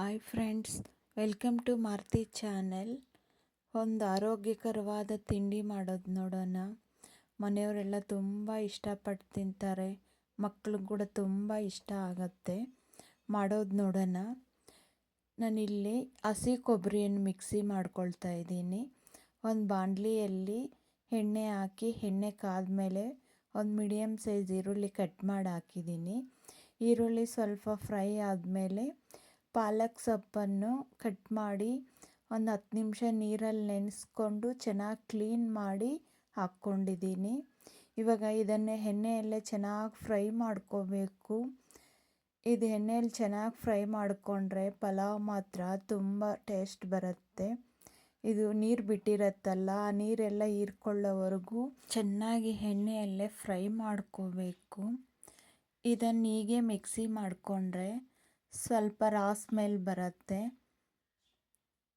Hi friends, welcome to Maruti channel. ಒಂದು ಆರೋಗ್ಯಕರವಾದ ತಿಂಡಿ ಮಾಡೋದು ನೋಡೋಣ. ಮನೆಯವರೆಲ್ಲ ತುಂಬ ಇಷ್ಟಪಟ್ಟು ತಿಂತಾರೆ, ಮಕ್ಕಳಿಗೆ ಕೂಡ ತುಂಬ ಇಷ್ಟ ಆಗುತ್ತೆ. ಮಾಡೋದು ನೋಡೋಣ. ನಾನಿಲ್ಲಿ ಹಸಿ ಕೊಬ್ಬರಿಯನ್ನು ಮಿಕ್ಸಿ ಮಾಡ್ಕೊಳ್ತಾ ಇದ್ದೀನಿ. ಒಂದು ಬಾಣಲಿಯಲ್ಲಿ ಎಣ್ಣೆ ಹಾಕಿ, ಎಣ್ಣೆ ಕಾದ್ಮೇಲೆ ಒಂದು ಮೀಡಿಯಮ್ ಸೈಜ್ ಈರುಳ್ಳಿ ಕಟ್ ಮಾಡಿ ಹಾಕಿದ್ದೀನಿ. ಈರುಳ್ಳಿ ಸ್ವಲ್ಪ ಫ್ರೈ ಆದಮೇಲೆ ಪಾಲಕ್ ಸೊಪ್ಪನ್ನು ಕಟ್ ಮಾಡಿ ಒಂದು 10 ನಿಮಿಷ ನೀರಲ್ಲಿ ನೆನೆಸ್ಕೊಂಡು ಚೆನ್ನಾಗಿ ಕ್ಲೀನ್ ಮಾಡಿ ಹಾಕ್ಕೊಂಡಿದ್ದೀನಿ. ಇವಾಗ ಇದನ್ನೇ ಎಣ್ಣೆಯಲ್ಲೇ ಚೆನ್ನಾಗಿ ಫ್ರೈ ಮಾಡ್ಕೋಬೇಕು. ಇದು ಎಣ್ಣೆಯಲ್ಲಿ ಚೆನ್ನಾಗಿ ಫ್ರೈ ಮಾಡಿಕೊಂಡ್ರೆ ಪಲಾವ್ ಮಾತ್ರ ತುಂಬ ಟೇಸ್ಟ್ ಬರುತ್ತೆ. ಇದು ನೀರು ಬಿಟ್ಟಿರತ್ತಲ್ಲ, ಆ ನೀರೆಲ್ಲ ಹೀರ್ಕೊಳ್ಳೋವರೆಗೂ ಚೆನ್ನಾಗಿ ಎಣ್ಣೆಯಲ್ಲೇ ಫ್ರೈ ಮಾಡ್ಕೋಬೇಕು. ಇದನ್ನು ಹೀಗೆ ಮಿಕ್ಸಿ ಮಾಡಿಕೊಂಡ್ರೆ ಸ್ವಲ್ಪ ರಾ ಸ್ಮೆಲ್ ಬರುತ್ತೆ,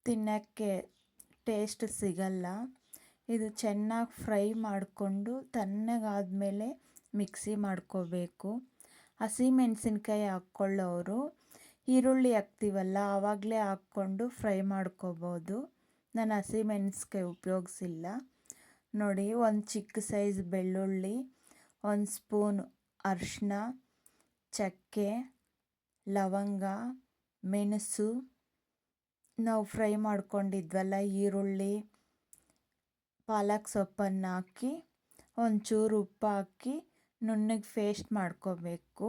ತಿನ್ನೋಕ್ಕೆ ಟೇಸ್ಟ್ ಸಿಗಲ್ಲ. ಇದು ಚೆನ್ನಾಗಿ ಫ್ರೈ ಮಾಡಿಕೊಂಡು ತಣ್ಣಗಾದಮೇಲೆ ಮಿಕ್ಸಿ ಮಾಡ್ಕೋಬೇಕು. ಹಸಿಮೆಣಸಿನ್ಕಾಯಿ ಹಾಕ್ಕೊಳ್ಳೋರು ಈರುಳ್ಳಿ ಹಾಕ್ತೀವಲ್ಲ ಆವಾಗಲೇ ಹಾಕ್ಕೊಂಡು ಫ್ರೈ ಮಾಡ್ಕೋಬೋದು. ನಾನು ಹಸಿಮೆಣಸಿನ್ಕಾಯಿ ಉಪಯೋಗಿಸಿಲ್ಲ. ನೋಡಿ, ಒಂದು ಚಿಕ್ಕ ಸೈಜ್ ಬೆಳ್ಳುಳ್ಳಿ, 1 ಸ್ಪೂನ್ ಅರಿಶಿನ, ಚಕ್ಕೆ, ಲವಂಗ, ಮೆಣಸು, ನಾವು ಫ್ರೈ ಮಾಡ್ಕೊಂಡಿದ್ವಲ್ಲ ಈರುಳ್ಳಿ, ಪಾಲಕ್ ಸೊಪ್ಪನ್ನು ಹಾಕಿ ಒಂಚೂರು ಉಪ್ಪು ಹಾಕಿ ನುಣ್ಣಗೆ ಪೇಸ್ಟ್ ಮಾಡ್ಕೋಬೇಕು.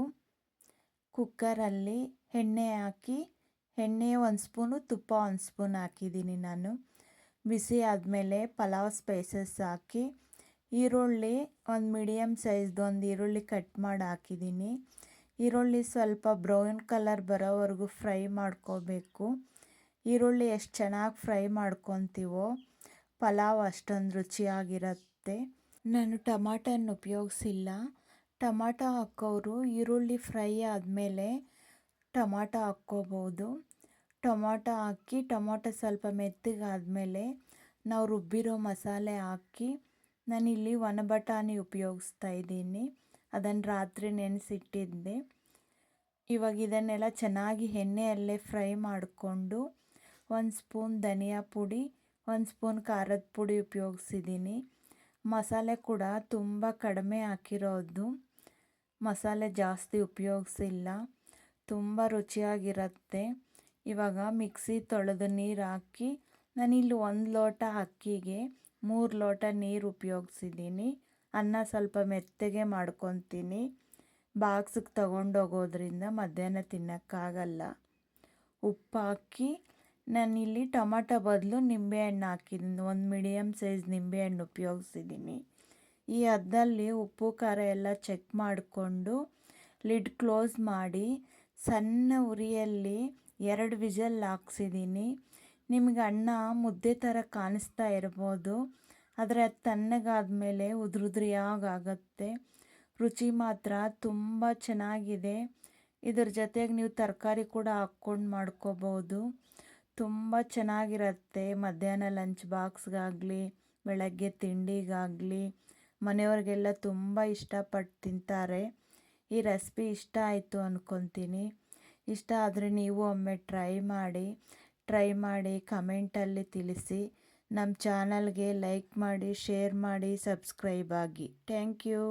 ಕುಕ್ಕರಲ್ಲಿ ಎಣ್ಣೆ ಹಾಕಿ, ಎಣ್ಣೆ 1 ಸ್ಪೂನು, ತುಪ್ಪ 1 ಸ್ಪೂನ್ ಹಾಕಿದ್ದೀನಿ ನಾನು. ಬಿಸಿ ಆದಮೇಲೆ ಪಲಾವ್ ಸ್ಪೈಸಸ್ ಹಾಕಿ, ಈರುಳ್ಳಿ ಒಂದು ಮೀಡಿಯಮ್ ಸೈಜ್ದು ಒಂದು ಈರುಳ್ಳಿ ಕಟ್ ಮಾಡಿ ಹಾಕಿದ್ದೀನಿ. ಈರುಳ್ಳಿ ಸ್ವಲ್ಪ ಬ್ರೌನ್ ಕಲರ್ ಬರೋವರೆಗೂ ಫ್ರೈ ಮಾಡ್ಕೋಬೇಕು. ಈರುಳ್ಳಿ ಎಷ್ಟು ಚೆನ್ನಾಗಿ ಫ್ರೈ ಮಾಡ್ಕೊತೀವೋ ಪಲಾವ್ ಅಷ್ಟೊಂದು ರುಚಿಯಾಗಿರುತ್ತೆ. ನಾನು ಟಮಾಟನ್ನು ಉಪಯೋಗಿಸಿಲ್ಲ. ಟಮಾಟೊ ಹಾಕೋರು ಈರುಳ್ಳಿ ಫ್ರೈ ಆದಮೇಲೆ ಟಮಾಟೊ ಹಾಕ್ಕೋಬೋದು. ಟೊಮಾಟೊ ಹಾಕಿ, ಟೊಮಾಟೊ ಸ್ವಲ್ಪ ಮೆತ್ತಗಾದಮೇಲೆ ನಾವು ರುಬ್ಬಿರೋ ಮಸಾಲೆ ಹಾಕಿ, ನಾನಿಲ್ಲಿ ಒಣ ಬಟಾಣಿ ಉಪಯೋಗಿಸ್ತಾ ಇದ್ದೀನಿ. ಅದನ್ನು ರಾತ್ರಿ ನೆನೆಸಿಟ್ಟಿದ್ದೆ. ಇವಾಗ ಇದನ್ನೆಲ್ಲ ಚೆನ್ನಾಗಿ ಎಣ್ಣೆಯಲ್ಲೇ ಫ್ರೈ ಮಾಡಿಕೊಂಡು 1 ಸ್ಪೂನ್ ಧನಿಯಾ ಪುಡಿ, 1 ಸ್ಪೂನ್ ಖಾರದ ಪುಡಿ ಉಪಯೋಗಿಸಿದ್ದೀನಿ. ಮಸಾಲೆ ಕೂಡ ತುಂಬ ಕಡಿಮೆ ಹಾಕಿರೋದು, ಮಸಾಲೆ ಜಾಸ್ತಿ ಉಪಯೋಗಿಸಿಲ್ಲ. ತುಂಬ ರುಚಿಯಾಗಿರುತ್ತೆ. ಇವಾಗ ಮಿಕ್ಸಿ ತೊಳೆದು ನೀರು ಹಾಕಿ, ನಾನಿಲ್ಲಿ 1 ಲೋಟ ಅಕ್ಕಿಗೆ 3 ಲೋಟ ನೀರು ಉಪಯೋಗಿಸಿದ್ದೀನಿ. ಅನ್ನ ಸ್ವಲ್ಪ ಮೆತ್ತಗೆ ಮಾಡ್ಕೊತೀನಿ. ಬಾಕ್ಸಿಗೆ ತಗೊಂಡೋಗೋದ್ರಿಂದ ಮಧ್ಯಾಹ್ನ ತಿನ್ನೋಕ್ಕಾಗಲ್ಲ. ಉಪ್ಪು ಹಾಕಿ, ನಾನಿಲ್ಲಿ ಟೊಮಾಟೊ ಬದಲು ನಿಂಬೆಹಣ್ಣು ಹಾಕಿದ್ದೀನಿ. 1 ಮೀಡಿಯಮ್ ಸೈಜ್ ನಿಂಬೆಹಣ್ಣು ಉಪಯೋಗಿಸಿದ್ದೀನಿ. ಈ ಹದದಲ್ಲಿ ಉಪ್ಪು ಖಾರ ಎಲ್ಲ ಚೆಕ್ ಮಾಡಿಕೊಂಡು ಲಿಡ್ ಕ್ಲೋಸ್ ಮಾಡಿ ಸಣ್ಣ ಉರಿಯಲ್ಲಿ 2 ವಿಷಲ್ ಹಾಕ್ಸಿದ್ದೀನಿ. ನಿಮಗೆ ಅನ್ನ ಮುದ್ದೆ ಥರ ಕಾಣಿಸ್ತಾ ಇರ್ಬೋದು, ಆದರೆ ಅದು ತಣ್ಣಗಾದ್ಮೇಲೆ ಉದುರುದ್ರಿಯಾಗುತ್ತೆ. ರುಚಿ ಮಾತ್ರ ತುಂಬ ಚೆನ್ನಾಗಿದೆ. ಇದ್ರ ಜೊತೆಗೆ ನೀವು ತರಕಾರಿ ಕೂಡ ಹಾಕ್ಕೊಂಡು ಮಾಡ್ಕೋಬೋದು. ತುಂಬ ಚೆನ್ನಾಗಿರುತ್ತೆ. ಮಧ್ಯಾಹ್ನ ಲಂಚ್ ಬಾಕ್ಸ್ಗಾಗಲಿ, ಬೆಳಗ್ಗೆ ತಿಂಡಿಗಾಗಲಿ ಮನೆಯವ್ರಿಗೆಲ್ಲ ತುಂಬ ಇಷ್ಟಪಟ್ಟು ತಿಂತಾರೆ. ಈ ರೆಸಿಪಿ ಇಷ್ಟ ಆಯಿತು ಅಂದ್ಕೊತೀನಿ. ಇಷ್ಟ ಆದರೆ ನೀವು ಒಮ್ಮೆ ಟ್ರೈ ಮಾಡಿ ಕಮೆಂಟಲ್ಲಿ ತಿಳಿಸಿ. ನಮ್ಮ ಚಾನಲ್ಗೆ ಲೈಕ್ ಮಾಡಿ, ಶೇರ್ ಮಾಡಿ, ಸಬ್ಸ್ಕ್ರೈಬ್ ಆಗಿ. Thank you.